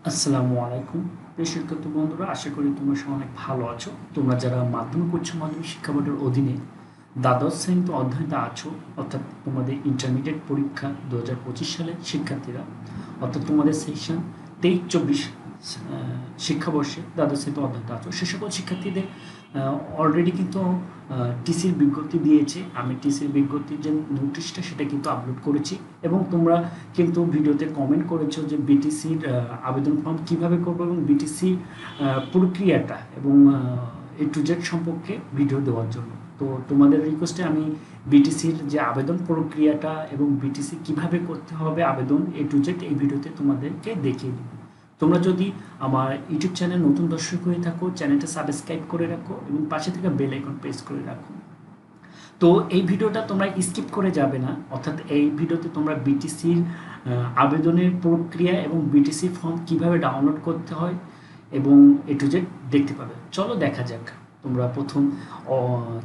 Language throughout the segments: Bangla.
আসসালামু আলাইকুম প্রিয় শিক্ষার্থী বন্ধুরা, আশা করি তোমরা সবাই অনেক ভালো আছো। তোমরা যারা মাধ্যমিক উচ্চ মাধ্যমিক শিক্ষা বোর্ডের অধীনে দ্বাদশ শ্রেণীতে অধ্যয়নতে আছো, অর্থাৎ তোমাদের ইন্টারমিডিয়েট পরীক্ষা 2025 সালের শিক্ষার্থীরা, অর্থাৎ তোমাদের সেকশন 23-24 শিক্ষাবর্ষে দ্বাদশ শ্রেণীতে অধ্যয়নতে আছো, সে সকল শিক্ষার্থীদের অলরেডি কিন্তু টিসির বিজ্ঞপ্তি দিয়েছে। আমি টিসির বিজ্ঞপ্তির যে নোটিশটা সেটা কিন্তু আপলোড করেছি, এবং তোমরা কিন্তু ভিডিওতে কমেন্ট করেছো যে বিটিসির আবেদন ফর্ম কিভাবে করবো এবং বিটিসি প্রক্রিয়াটা এবং এ টু জেড সম্পর্কে ভিডিও দেওয়ার জন্য। তো তোমাদের রিকোয়েস্টে আমি বিটিসির যে আবেদন প্রক্রিয়াটা এবং বিটিসি কিভাবে করতে হবে আবেদন এ টু জেড এই ভিডিওতে তোমাদেরকে দেখিয়ে দিই। তোমরা যদি আমার ইউটিউব চ্যানেল নতুন দর্শক হয়ে থাকো, চ্যানেলটা সাবস্ক্রাইব করে রাখো এবং পাশে থেকে বেল আইকন প্রেস করে রাখো। তো এই ভিডিওটা তোমরা স্কিপ করে যাবে না, অর্থাৎ এই ভিডিওতে তোমরা বিটিসির আবেদনের প্রক্রিয়া এবং বিটিসি ফর্ম কিভাবে ডাউনলোড করতে হয় এবং এ টু জেড দেখতে পাবে। চলো দেখা যাক তোমরা প্রথম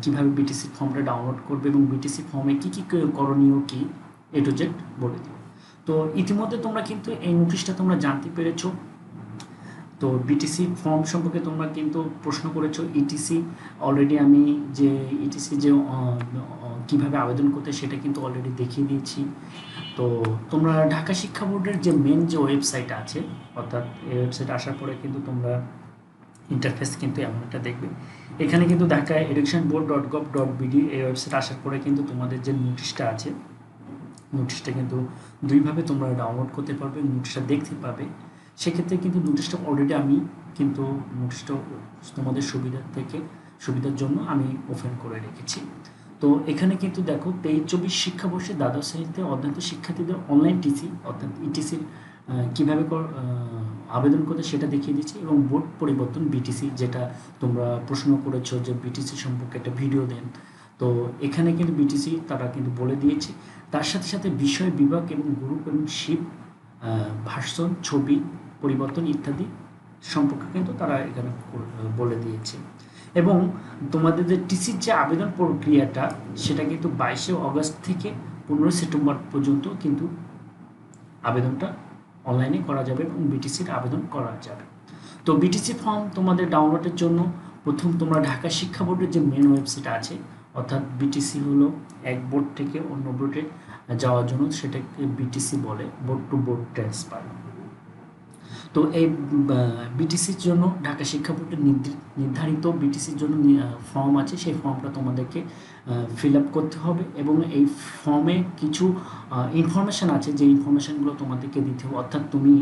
কিভাবে বিটিসি ফর্মটা ডাউনলোড করবে এবং বিটিসি ফর্মে কী কী করণীয় কী এ টু জেড বলে দিও। তো ইতিমধ্যে তোমরা কিন্তু এই নোটিশটা তোমরা জানতে পেরেছো। তো বিটিসি ফর্ম সম্পর্কে তোমরা কিন্তু প্রশ্ন করেছো। ইটিসি অলরেডি আমি যে ইটিসি যে কীভাবে আবেদন করতে সেটা কিন্তু অলরেডি দেখিয়ে দিয়েছি। তো তোমরা ঢাকা শিক্ষা বোর্ডের যে মেন যে ওয়েবসাইট আছে, অর্থাৎ এই ওয়েবসাইট আসার পরে কিন্তু তোমরা ইন্টারফেস কিন্তু এমন একটা দেখবে। এখানে কিন্তু ঢাকা এডুকেশন বোর্ড .gov.bd এই ওয়েবসাইট আসার পরে কিন্তু তোমাদের যে নোটিশটা আছে, নোটিশটা কিন্তু দুইভাবে তোমরা ডাউনলোড করতে পারবে, নোটিশটা দেখতে পাবে। সেক্ষেত্রে কিন্তু নোটিশটা অলরেডি আমি কিন্তু নোটিশটা তোমাদের সুবিধার জন্য আমি ওপেন করে রেখেছি। তো এখানে কিন্তু দেখো 23-24 শিক্ষাবর্ষে দ্বাদশ শ্রেণীতে অধ্যয়নরত শিক্ষার্থীদের অনলাইন টিসি অর্থাৎ ইটিসির কীভাবে আবেদন করতে সেটা দেখিয়ে দিচ্ছি, এবং বোর্ড পরিবর্তন বিটিসি যেটা তোমরা প্রশ্ন করেছো যে বিটিসি সম্পর্কে একটা ভিডিও দেন। তো এখানে কিন্তু বিটিসি তারা কিন্তু বলে দিয়েছে। তার সাথে সাথে বিষয় বিভাগ এবং গ্রুপ এবং শিপ ভার্সন ছবি পরিবর্তন ইত্যাদি সম্পর্কে কিন্তু তারা এখানে বলে দিয়েছে। এবং তোমাদের যে টিসির যে আবেদন প্রক্রিয়াটা সেটা কিন্তু 22শে অগস্ট থেকে 15 সেপ্টেম্বর পর্যন্ত কিন্তু আবেদনটা অনলাইনে করা যাবে এবং বিটিসির আবেদন করা যাবে। তো বিটিসি ফর্ম তোমাদের ডাউনলোডের জন্য প্রথম তোমরা ঢাকা শিক্ষা বোর্ডের যে মেন ওয়েবসাইট আছে, অর্থাৎ বিটিসি হলো এক বোর্ড থেকে অন্য বোর্ডে যাওয়ার জন্য সেটাকে বিটিসি বলে, বোর্ড টু বোর্ড ট্রান্সফার। তো এই বিটিসির জন্য ঢাকা শিক্ষা বোর্ডের নির্ধারিত বিটিসির জন্য ফর্ম আছে, সেই ফর্মটা তোমাদেরকে ফিল আপ করতে হবে এবং এই ফর্মে কিছু ইনফরমেশান আছে, যে ইনফরমেশানগুলো তোমাদেরকে দিতে হবে। অর্থাৎ তুমি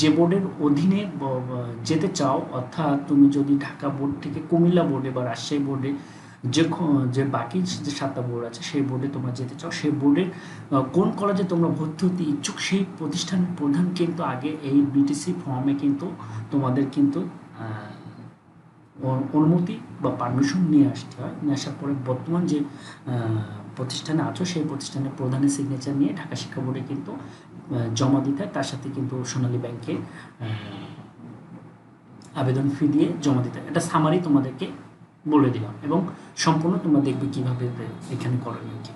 যে বোর্ডের অধীনে যেতে চাও, অর্থাৎ তুমি যদি ঢাকা বোর্ড থেকে কুমিল্লা বোর্ডে বা রাজশাহী বোর্ডে যে বাকি যে 7টা বোর্ড আছে সেই বোর্ডে তোমরা যেতে চাও, সেই বোর্ডের কোন কলেজে তোমরা ভর্তি হতে ইচ্ছুক সেই প্রতিষ্ঠানের প্রধান কিন্তু আগে এই বিটিসি ফর্মে কিন্তু তোমাদের কিন্তু অনুমতি বা পারমিশন নিয়ে আসতে হয়। নিয়ে আসার পরে বর্তমান যে প্রতিষ্ঠানে আছো সেই প্রতিষ্ঠানের প্রধানের সিগনেচার নিয়ে ঢাকা শিক্ষা বোর্ডে কিন্তু জমা দিতে হয়। তার সাথে কিন্তু সোনালী ব্যাংকে আবেদন ফি দিয়ে জমা দিতে হয়। এটা সামারি তোমাদেরকে বলে দিলাম, এবং সম্পূর্ণ তোমরা দেখবে কীভাবে এখানে করণীয় কী।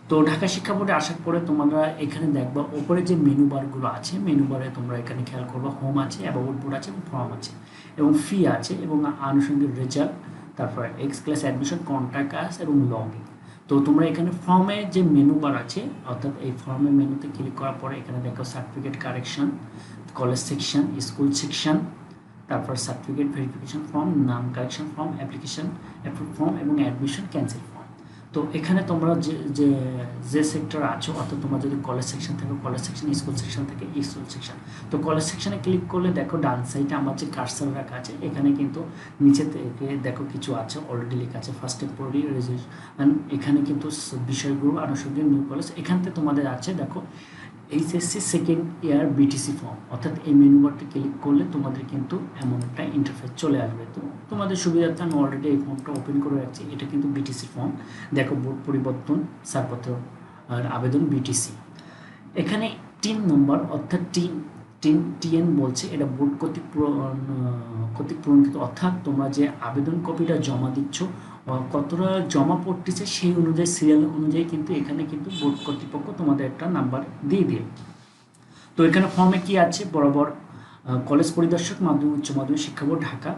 তো ঢাকা শিক্ষা বোর্ডে আসার পরে তোমরা এখানে দেখবা ওপরে যে মেনু বারগুলো আছে, মেনু বারে তোমরা এখানে খেয়াল করবা হোম আছে, অ্যাবাউট বোর্ড আছে এবং ফর্ম আছে এবং ফি আছে এবং আনুষঙ্গিক রেজাল্ট, তারপরে x class admission, contact us এবং লগইন। তো তোমরা এখানে ফর্মে যে মেনু বার আছে, অর্থাৎ এই ফর্মের মেনুতে ক্লিক করার পরে এখানে দেখো certificate correction, college section, school section, তারপর সার্টিফিকেট ভেরিফিকেশন ফর্ম, নাম correction form, application approve form এবং অ্যাডমিশন ক্যান্সেল ফর্ম। তো এখানে তোমরা যে সেক্টর আছো, অর্থাৎ তোমরা যদি কলেজ সেকশন থাকে কলেজ সেকশন, স্কুল সেকশন থেকে স্কুল সেকশন। তো কলেজ সেকশনে ক্লিক করলে দেখো ডান সাইডে আমার যে কার্সার রাখা আছে, এখানে কিন্তু নিচে থেকে দেখো কিছু আছে অলরেডি লেখা আছে ফার্স্ট টেম্পোরারি রেজিস্ট্রেশন। এখানে কিন্তু বিষয়গুলো আনুষঙ্গিক নিউ কলেজ, এখান থেকে তোমাদের আছে দেখো HSC second year BTC form. অর্থাৎ এই মেনু বারটি ক্লিক করলে তোমাদের কিন্তু এমন একটা ইন্টারফেস চলে আসবে। তো তোমাদের সুবিধার্থে আমি অলরেডি এই ফর্মটা ওপেন করে রাখছি। এটা কিন্তু বিটিসি ফর্ম, দেখো বোর্ড পরিবর্তন ছাড়পত্র আর আবেদন বিটিসি। এখানে 3 নম্বর অর্থাৎ টিএন বলছে, এটা বোর্ড কর্তৃক প্রণীত, অর্থাৎ তোমরা যে আবেদন কপিটা জমা দিচ্ছ কতটা জমা পড়তেছে সেই অনুযায়ী সিরিয়াল অনুযায়ী কিন্তু এখানে কিন্তু বোর্ড কর্তৃপক্ষ তোমাদের একটা নাম্বার দিয়ে দিয়ে। তো এখানে ফর্মে কি আছে, বরাবর কলেজ পরিদর্শক মাধ্যমিক উচ্চ মাধ্যমিক শিক্ষা বোর্ড ঢাকা,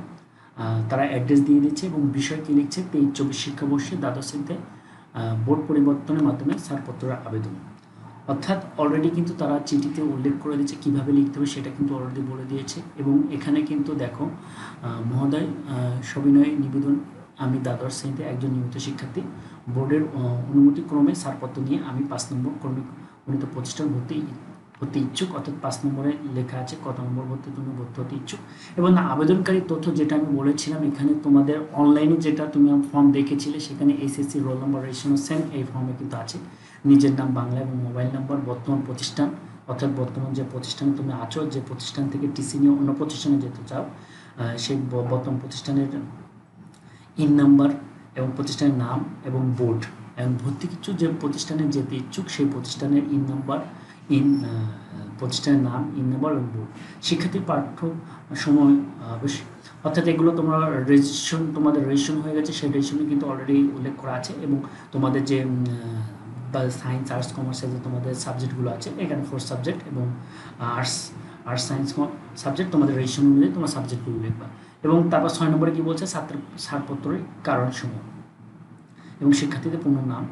তারা অ্যাড্রেস দিয়ে দিচ্ছে এবং বিষয় কী লিখছে 23-24 শিক্ষাবর্ষে দ্বাদশ শ্রেণীতে বোর্ড পরিবর্তনের মাধ্যমে ছাড়পত্রের আবেদন। অর্থাৎ অলরেডি কিন্তু তারা চিঠিতে উল্লেখ করে দিয়েছে কীভাবে লিখতে হবে, সেটা কিন্তু অলরেডি বলে দিয়েছে। এবং এখানে কিন্তু দেখো, মহোদয় সবিনয় নিবেদন, আমি দ্বাদশ শ্রেণীতে একজন নিয়মিত শিক্ষার্থী, বোর্ডের অনুমতিক্রমে ছাড়পত্র নিয়ে আমি 5 নম্বর কর্মী উন্নীত প্রতিষ্ঠান ভর্তি ইচ্ছুক। অর্থাৎ 5 নম্বরে লেখা আছে কত নম্বর ভর্তি তুমি ভর্তি হতে ইচ্ছুক। এবং আবেদনকারী তথ্য যেটা আমি বলেছিলাম, এখানে তোমাদের অনলাইনে যেটা তুমি ফর্ম দেখেছিলে, সেখানে SSC roll number registration same এই ফর্মে কিন্তু আছে। নিজের নাম বাংলা এবং মোবাইল নাম্বার, বর্তমান প্রতিষ্ঠান অর্থাৎ বর্তমান যে প্রতিষ্ঠানে তুমি আছো, যে প্রতিষ্ঠান থেকে টিসি নিয়ে অন্য প্রতিষ্ঠানে যেতে চাও, সেই বর্তমান প্রতিষ্ঠানের ইন নাম্বার এবং প্রতিষ্ঠানের নাম এবং বোর্ড, এবং ভর্তি ইচ্ছুক যে প্রতিষ্ঠানে যেতে ইচ্ছুক সেই প্রতিষ্ঠানের ইন নাম্বার, প্রতিষ্ঠানের নাম, ইন নাম্বার এবং বোর্ড। শিক্ষার্থীর পাঠ্য সময় অর্থাৎ এগুলো তোমার রেজিস্ট্রেশন, তোমাদের রেজিস্ট্রেশন হয়ে গেছে, সেই রেজিস্ট্রেশনে কিন্তু অলরেডি উল্লেখ করা আছে। এবং তোমাদের যে সায়েন্স আর্টস কমার্সের যে তোমাদের সাবজেক্টগুলো আছে, এখানে 4 সাবজেক্ট এবং আর্টস সায়েন্স সাবজেক্ট, তোমাদের রেজিস্ট্রেশন অনুযায়ী তোমার সাবজেক্টগুলো লিখবা। এবং তারপর 6 নম্বরে কী বলছে, ছাড়পত্রের কারণসমূহ এবং শিক্ষার্থীদের পূর্ণ নাম।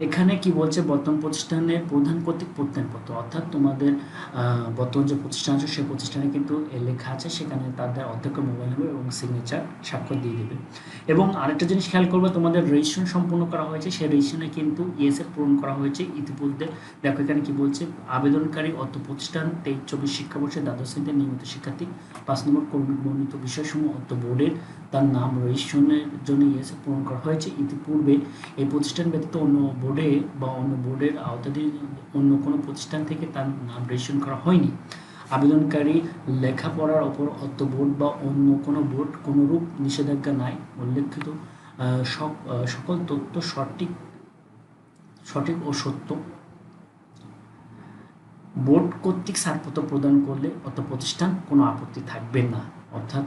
এখানে কি বলছে, বর্তমান প্রতিষ্ঠানের প্রধান কর্তৃক প্রত্যয়নপত্র, অর্থাৎ তোমাদের বর্তমান যে প্রতিষ্ঠান আছে সেই প্রতিষ্ঠানে কিন্তু লেখা আছে, সেখানে তাদের অধ্যক্ষ মোবাইল নম্বর এবং সিগনেচার স্বাক্ষর দিয়ে দেবে। এবং আরেকটা জিনিস খেয়াল করবে, তোমাদের রেজিস্ট্রেশন সম্পূর্ণ করা হয়েছে, সেই রেজিস্ট্রেশনে কিন্তু ইএসএফ পূরণ করা হয়েছে ইতিপূর্বে। দেখো এখানে কি বলছে, আবেদনকারী অর্থ প্রতিষ্ঠান 23-24 শিক্ষাবর্ষে দ্বাদশ শ্রেণীতে নিয়মিত শিক্ষার্থী, 5 নম্বর কর্মী বর্ণিত বিষয়সমূহ অর্থ বোর্ডের তার নাম রেজিস্ট্রেশনের জন্য ইএসএফ পূরণ করা হয়েছে ইতিপূর্বে। এই প্রতিষ্ঠান ব্যতীত অন্য বোর্ডে বা অন্য বোর্ডের আওতাধীন অন্য কোনো প্রতিষ্ঠান থেকে তার নাম রেজিস্ট্রেশন করা হয়নি। আবেদনকারী লেখাপড়ার ওপর অর্থ বোর্ড বা অন্য কোনো বোর্ড কোনোরূপ নিষেধাজ্ঞা নাই। উল্লেখিত সকল তথ্য সঠিক ও সত্য। বোর্ড কর্তৃক ছাড়পত্র প্রদান করলে অর্থ প্রতিষ্ঠান কোনো আপত্তি থাকবে না। অর্থাৎ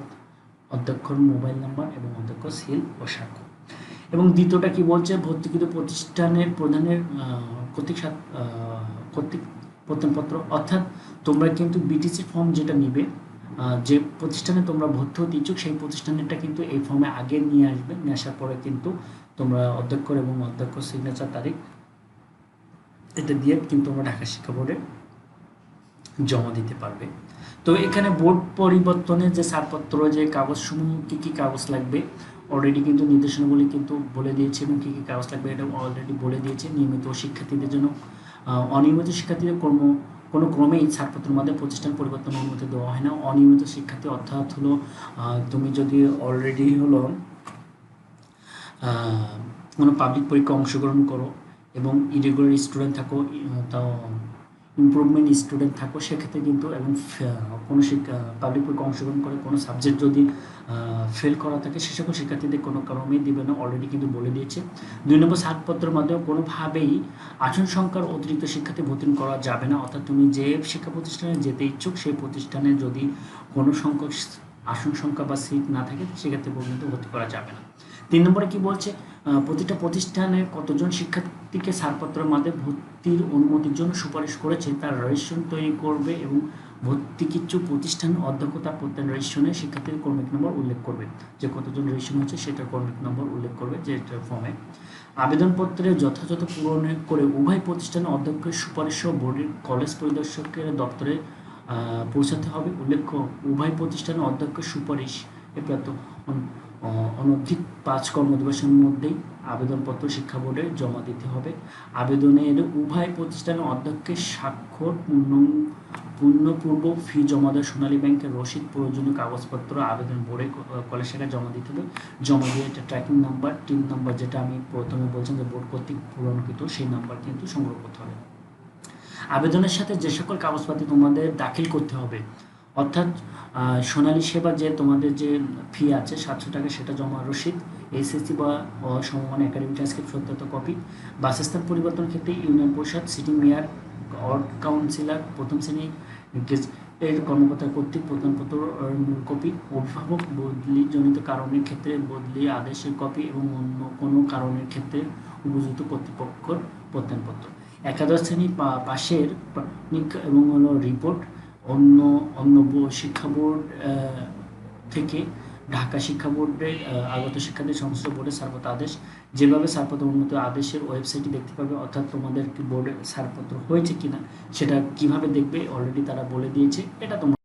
অধ্যক্ষর মোবাইল নাম্বার এবং অধ্যক্ষ সিল ও স্বাক্ষর। এবং দ্বিতীয়টা কি বলছে, ভর্তিকৃত প্রতিষ্ঠানের প্রধানের কর্তৃক প্রত্যয়নপত্র। অর্থাৎ তোমরা কিন্তু বিটিসি ফর্ম যেটা নিবে, যে প্রতিষ্ঠানে তোমরা ভর্তি হতে ইচ্ছুক সেই প্রতিষ্ঠানেরটা কিন্তু এই ফর্মে আগে নিয়ে আসবে। নিয়ে আসার পরে কিন্তু তোমরা অধ্যক্ষ এবং অধ্যক্ষ সিগনেচার তারিখ এটা দিয়ে কিন্তু তোমরা ঢাকা শিক্ষা বোর্ডে জমা দিতে পারবে। তো এখানে বোর্ড পরিবর্তনের যে ছাড়পত্র, যে কাগজসমূহ কী কী কাগজ লাগবে অলরেডি কিন্তু নির্দেশনাগুলি কিন্তু বলে দিয়েছে, এবং কী কী কাগজ লাগবে এটা অলরেডি বলে দিয়েছে। নিয়মিত শিক্ষার্থীদের জন্য, অনিয়মিত শিক্ষার্থীদের কোনো ক্রমেই ছাড়পত্রের মধ্যে প্রতিষ্ঠান পরিবর্তনের অনুমতি দেওয়া হয় না। অনিয়মিত শিক্ষার্থী অর্থাৎ হলো তুমি যদি অলরেডি হলো কোনো পাবলিক পরীক্ষা অংশগ্রহণ করো এবং ইরেগুলার স্টুডেন্ট থাকো, তাও ইমপ্রুভমেন্ট স্টুডেন্ট থাকো, সেক্ষেত্রে কিন্তু এবং কোনো পাবলিক পরীক্ষা অংশগ্রহণ করে কোনো সাবজেক্ট যদি ফেল করা থাকে, সে সকল শিক্ষার্থীদের কোনো কারণেই দেবে না, অলরেডি কিন্তু বলে দিয়েছে। 2 নম্বর ছাড়পত্রের মাধ্যমে কোনোভাবেই আসন সংখ্যার অতিরিক্ত শিক্ষার্থী ভর্তি করা যাবে না। অর্থাৎ তুমি যে শিক্ষা প্রতিষ্ঠানে যেতে ইচ্ছুক সেই প্রতিষ্ঠানে যদি কোনো সংখ্যক আসন সংখ্যা বা সিট না থাকে, সেক্ষেত্রে পর্যন্ত ভর্তি করা যাবে না। 3 নম্বরে কি বলছে, প্রতিটা প্রতিষ্ঠানে কতজন শিক্ষার্থীকে ছাড়পত্রের মাধ্যমে ভর্তির অনুমতির জন্য সুপারিশ করেছে তার রেজিস্ট্রেশন তৈরি করবে এবং ভর্তিকিচ্ছু প্রতিষ্ঠান অধ্যক্ষতা প্রত্যয়ন রেজিস্ট্রেশনে শিক্ষার্থীর কর্মিক নম্বর উল্লেখ করবে, যে কতজন রেজিস্ট্রেশন হচ্ছে সেটার কর্মিক নম্বর উল্লেখ করবে যে ফর্মে। আবেদনপত্রে যথাযথ পূরণ করে উভয় প্রতিষ্ঠানের অধ্যক্ষের সুপারিশ বোর্ডের কলেজ পরিদর্শকের দপ্তরে পৌঁছাতে হবে। উল্লেখ্য, উভয় প্রতিষ্ঠানের অধ্যক্ষের সুপারিশ প্রাপ্ত অনধিক 5 কর্মদিবসের মধ্যেই আবেদনপত্র শিক্ষা বোর্ডে জমা দিতে হবে। আবেদনের উভয় প্রতিষ্ঠানের অধ্যক্ষের স্বাক্ষর, পূর্ণপূর্ব ফি জমা দেওয়া সোনালী ব্যাংকের রসিদ, প্রয়োজনীয় কাগজপত্র আবেদন বোর্ডে কলেজ শাখায় জমা দিতে হবে। জমা দিয়ে একটা ট্র্যাকিং নাম্বার, টিন নাম্বার, যেটা আমি প্রথমে বলছিলাম যে বোর্ড কর্তৃক পূরণকৃত, সেই নাম্বার কিন্তু সংগ্রহ করতে হবে। আবেদনের সাথে যে সকল কাগজপাতি তোমাদের দাখিল করতে হবে, অর্থাৎ সোনালী সেবা যে তোমাদের যে ফি আছে 700 টাকা, সেটা জমা রসিদ, এসএসসি বা সমমান একাডেমিক ট্রান্সক্রিপ্ট সত্যায়িত কপি, বাসস্থান পরিবর্তনের ক্ষেত্রে ইউনিয়ন পরিষদ, সিটি মেয়র, ওয়ার্ড কাউন্সিলর, প্রথম শ্রেণী এর কর্মকর্তা কর্তৃক প্রত্যয়নপত্র মূল কপি, অভিভাবক বদলিজনিত কারণের ক্ষেত্রে বদলি আদেশের কপি এবং অন্য কোনো কারণের ক্ষেত্রে উপযুক্ত কর্তৃপক্ষের প্রত্যয়নপত্র, একাদশ শ্রেণী পাশের এবং হলো রিপোর্ট, অন্য অন্য শিক্ষা বোর্ড থেকে ঢাকা শিক্ষা বোর্ডের আগত শিক্ষার্থী সংশ্লিষ্ট বোর্ডের ছাড়পত্র আদেশ, যেভাবে ছাড়পত্র উন্নত আদেশের ওয়েবসাইটে দেখতে পাবে, অর্থাৎ তোমাদের বোর্ডের ছাড়পত্র হয়েছে কিনা সেটা কিভাবে দেখবে অলরেডি তারা বলে দিয়েছে, এটা তোমরা